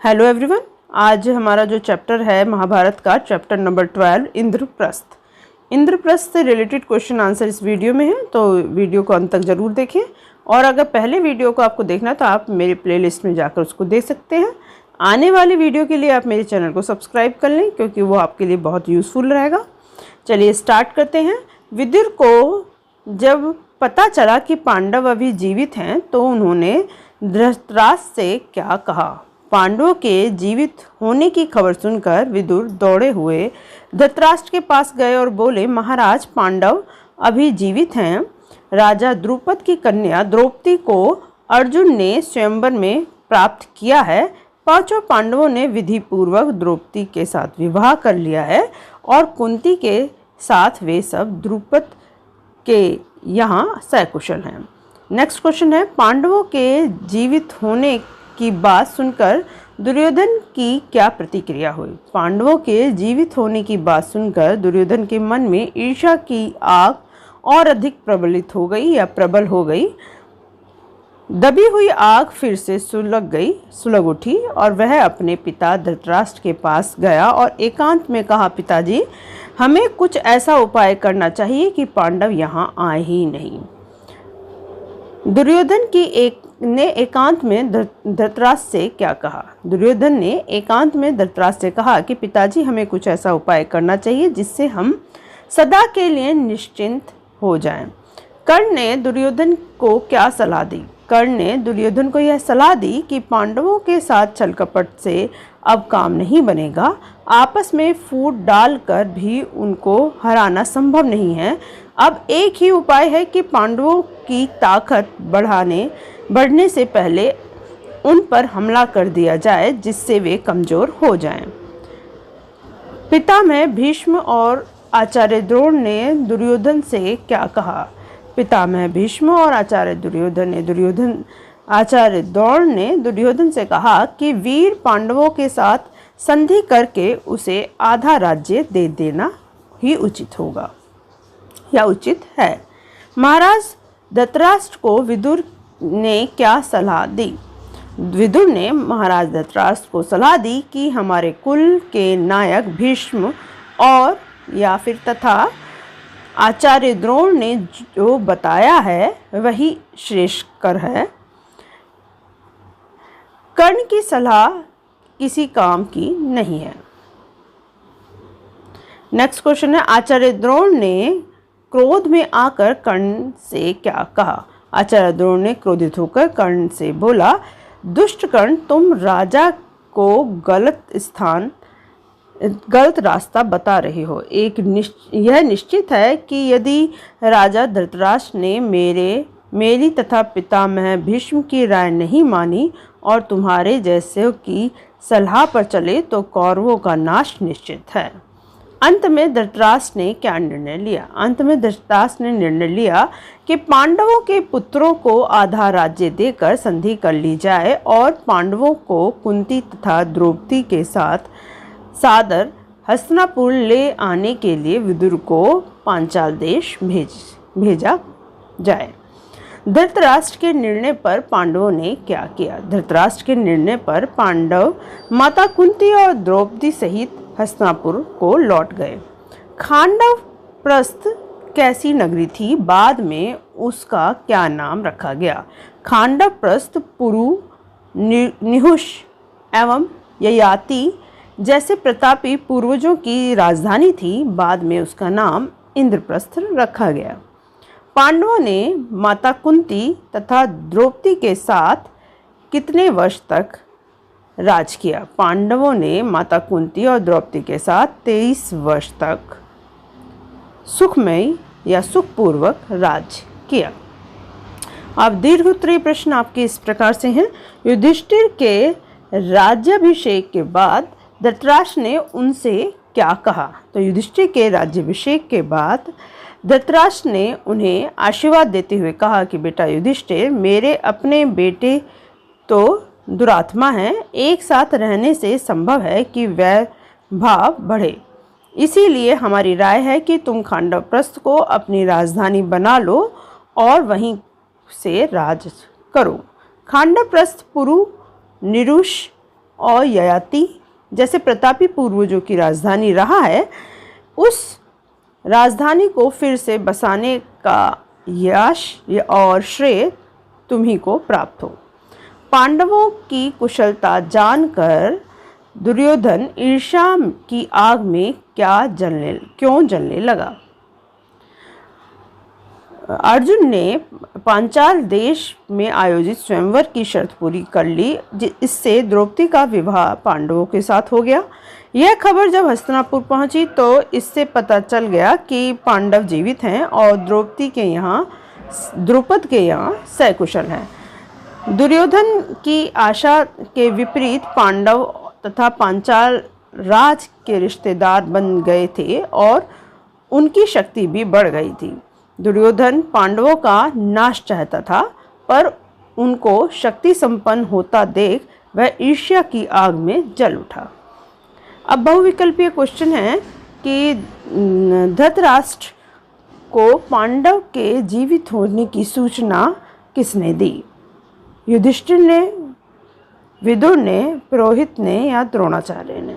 Hello everyone. आज हमारा जो चैप्टर है महाभारत का चैप्टर नंबर 12 इंद्रप्रस्थ। इंद्रप्रस्थ से रिलेटेड क्वेश्चन आंसर इस वीडियो में है, तो वीडियो को अंत तक जरूर देखें। और अगर पहले वीडियो को आपको देखना तो आप मेरे प्लेलिस्ट में जाकर उसको देख सकते हैं। आने वाली वीडियो के लिए आप मेरे चैनल को सब्सक्राइब कर लें, क्योंकि वो आपके लिए बहुत यूज़फुल रहेगा। चलिए स्टार्ट करते हैं। विदुर को जब पता चला कि पांडव अभी जीवित हैं तो उन्होंने धृतराष्ट्र से क्या कहा। पांडवों के जीवित होने की खबर सुनकर विदुर दौड़े हुए धृतराष्ट्र के पास गए और बोले, महाराज, पांडव अभी जीवित हैं। राजा द्रुपद की कन्या द्रौपदी को अर्जुन ने स्वयंवर में प्राप्त किया है। पांचों पांडवों ने विधि पूर्वक द्रौपदी के साथ विवाह कर लिया है और कुंती के साथ वे सब द्रुपद के यहाँ सकुशल हैं। नेक्स्ट क्वेश्चन है, पांडवों के जीवित होने की बात सुनकर दुर्योधन की क्या प्रतिक्रिया हुई। पांडवों के जीवित होने की बात सुनकर दुर्योधन के मन में ईर्ष्या की आग और अधिक प्रबल हो गई। दबी हुई आग फिर से सुलग उठी और वह अपने पिता धृतराष्ट्र के पास गया और एकांत में कहा, पिताजी, हमें कुछ ऐसा उपाय करना चाहिए कि पांडव यहाँ आए ही नहीं। दुर्योधन ने एकांत में धृतराष्ट्र से क्या कहा। दुर्योधन ने एकांत में धृतराष्ट्र से कहा कि पिताजी, हमें कुछ ऐसा उपाय करना चाहिए जिससे हम सदा के लिए निश्चिंत हो जाएं। कर्ण ने दुर्योधन को क्या सलाह दी। कर्ण ने दुर्योधन को यह सलाह दी कि पांडवों के साथ छल कपट से अब काम नहीं बनेगा। आपस में फूट डालकर भी उनको हराना संभव नहीं है। अब एक ही उपाय है कि पांडवों की ताकत बढ़ने से पहले उन पर हमला कर दिया जाए, जिससे वे कमजोर हो जाएं। पितामह भीष्म और आचार्य द्रोण ने दुर्योधन से क्या कहा। पितामह भीष्म और आचार्य द्रोण ने दुर्योधन से कहा कि वीर पांडवों के साथ संधि करके उसे आधा राज्य दे देना ही उचित होगा या उचित है। महाराज धृतराष्ट्र को विदुर ने क्या सलाह दी। विदुर ने महाराज धृतराष्ट्र को सलाह दी कि हमारे कुल के नायक भीष्म और या फिर तथा आचार्य द्रोण ने जो बताया है वही श्रेष्ठकर है। कर्ण की सलाह किसी काम की नहीं है। नेक्स्ट क्वेश्चन है, आचार्य द्रोण ने क्रोध में आकर कर्ण से क्या कहा। आचार्य द्रोण ने क्रोधित होकर कर्ण से बोला, दुष्ट कर्ण, तुम राजा को गलत रास्ता बता रहे हो। यह निश्चित है कि यदि राजा धृतराष्ट्र ने मेरी तथा पितामह भीष्म की राय नहीं मानी और तुम्हारे जैसे की सलाह पर चले तो कौरवों का नाश निश्चित है। अंत में धृतराष्ट्र ने क्या निर्णय लिया। अंत में धृतराष्ट्र ने निर्णय लिया कि पांडवों के पुत्रों को आधा राज्य देकर संधि कर ली जाए और पांडवों को कुंती तथा द्रौपदी के साथ सादर हस्तिनापुर ले आने के लिए विदुर को पांचाल देश भेजा जाए। धृतराष्ट्र के निर्णय पर पांडवों ने क्या किया। धृतराष्ट्र के निर्णय पर पांडव माता कुंती और द्रौपदी सहित हस्तिनापुर को लौट गए। खांडवप्रस्थ कैसी नगरी थी, बाद में उसका क्या नाम रखा गया। खांडवप्रस्थ पुरु, निहुष एवं ययाति जैसे प्रतापी पूर्वजों की राजधानी थी। बाद में उसका नाम इंद्रप्रस्थ रखा गया। पांडवों ने माता कुंती तथा द्रौपदी के साथ कितने वर्ष तक राज किया। पांडवों ने माता कुंती और द्रौपदी के साथ 23 वर्ष तक सुखमय या सुखपूर्वक राज किया। अब दीर्घोत्तरीय प्रश्न आपके इस प्रकार से हैं। युधिष्ठिर के राज्याभिषेक के बाद धृतराष्ट्र ने उनसे क्या कहा। तो युधिष्ठिर के राज्याभिषेक के बाद धृतराष्ट्र ने उन्हें आशीर्वाद देते हुए कहा कि बेटा युधिष्ठिर, मेरे अपने बेटे तो दुरात्मा हैं। एक साथ रहने से संभव है कि वैर भाव बढ़े। इसीलिए हमारी राय है कि तुम खांडवप्रस्थ को अपनी राजधानी बना लो और वहीं से राज करो। खांडवप्रस्थ पुरु, निरुष और ययाति जैसे प्रतापी पूर्वजों की राजधानी रहा है, उस राजधानी को फिर से बसाने का यश और श्रेय तुम्ही को प्राप्त हो। पांडवों की कुशलता जानकर दुर्योधन ईर्ष्या की आग में क्यों जलने लगा। अर्जुन ने पांचाल देश में आयोजित स्वयंवर की शर्त पूरी कर ली, इससे द्रौपदी का विवाह पांडवों के साथ हो गया। यह खबर जब हस्तिनापुर पहुंची तो इससे पता चल गया कि पांडव जीवित हैं और द्रुपद के यहाँ सकुशल हैं। दुर्योधन की आशा के विपरीत पांडव तथा पांचाल राज के रिश्तेदार बन गए थे और उनकी शक्ति भी बढ़ गई थी। दुर्योधन पांडवों का नाश चाहता था, पर उनको शक्ति संपन्न होता देख वह ईर्ष्या की आग में जल उठा। अब बहुविकल्पीय क्वेश्चन है कि धृतराष्ट्र को पांडव के जीवित होने की सूचना किसने दी? युधिष्ठिर ने, विदुर ने, पुरोहित ने या द्रोणाचार्य ने?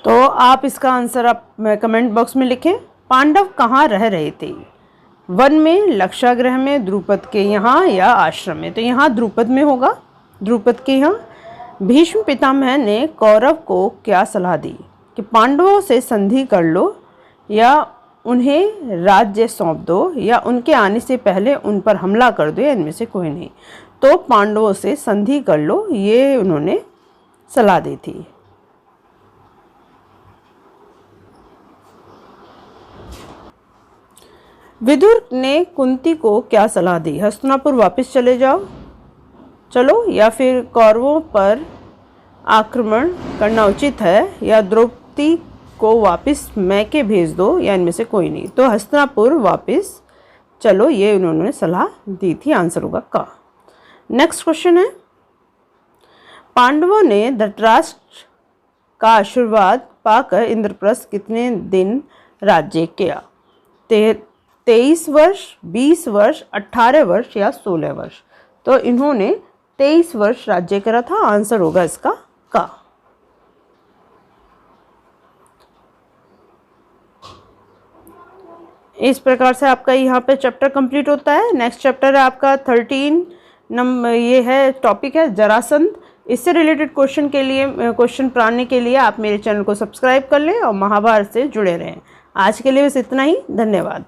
तो आप इसका आंसर आप कमेंट बॉक्स में लिखें। पांडव कहाँ रह रहे थे? वन में, लक्षागृह में, द्रुपद के यहाँ या आश्रम में? तो यहाँ द्रुपद में होगा, द्रुपद के यहाँ। भीष्म पितामह ने कौरव को क्या सलाह दी कि पांडवों से संधि कर लो या उन्हें राज्य सौंप दो या उनके आने से पहले उन पर हमला कर दो या इनमें से कोई नहीं? तो पांडवों से संधि कर लो, ये उन्होंने सलाह दी थी। विदुर ने कुंती को क्या सलाह दी? हस्तिनापुर वापस चलो या फिर कौरवों पर आक्रमण करना उचित है या द्रौपदी को वापस मैके भेज दो या इनमें से कोई नहीं? तो हस्तिनापुर वापस चलो, ये उन्होंने सलाह दी थी। आंसर होगा का। नेक्स्ट क्वेश्चन है, पांडवों ने धृतराष्ट्र का आशीर्वाद पाकर इंद्रप्रस्थ कितने दिन राज्य किया? 23 वर्ष, 20 वर्ष, 18 वर्ष या 16 वर्ष? तो इन्होंने 23 वर्ष राज्य करा था। आंसर होगा इसका का। इस प्रकार से आपका यहाँ पे चैप्टर कंप्लीट होता है। नेक्स्ट चैप्टर है आपका 13 नंबर, ये है टॉपिक है जरासंध। इससे रिलेटेड क्वेश्चन पढ़ने के लिए आप मेरे चैनल को सब्सक्राइब कर लें और महाभारत से जुड़े रहें। आज के लिए बस इतना ही। धन्यवाद।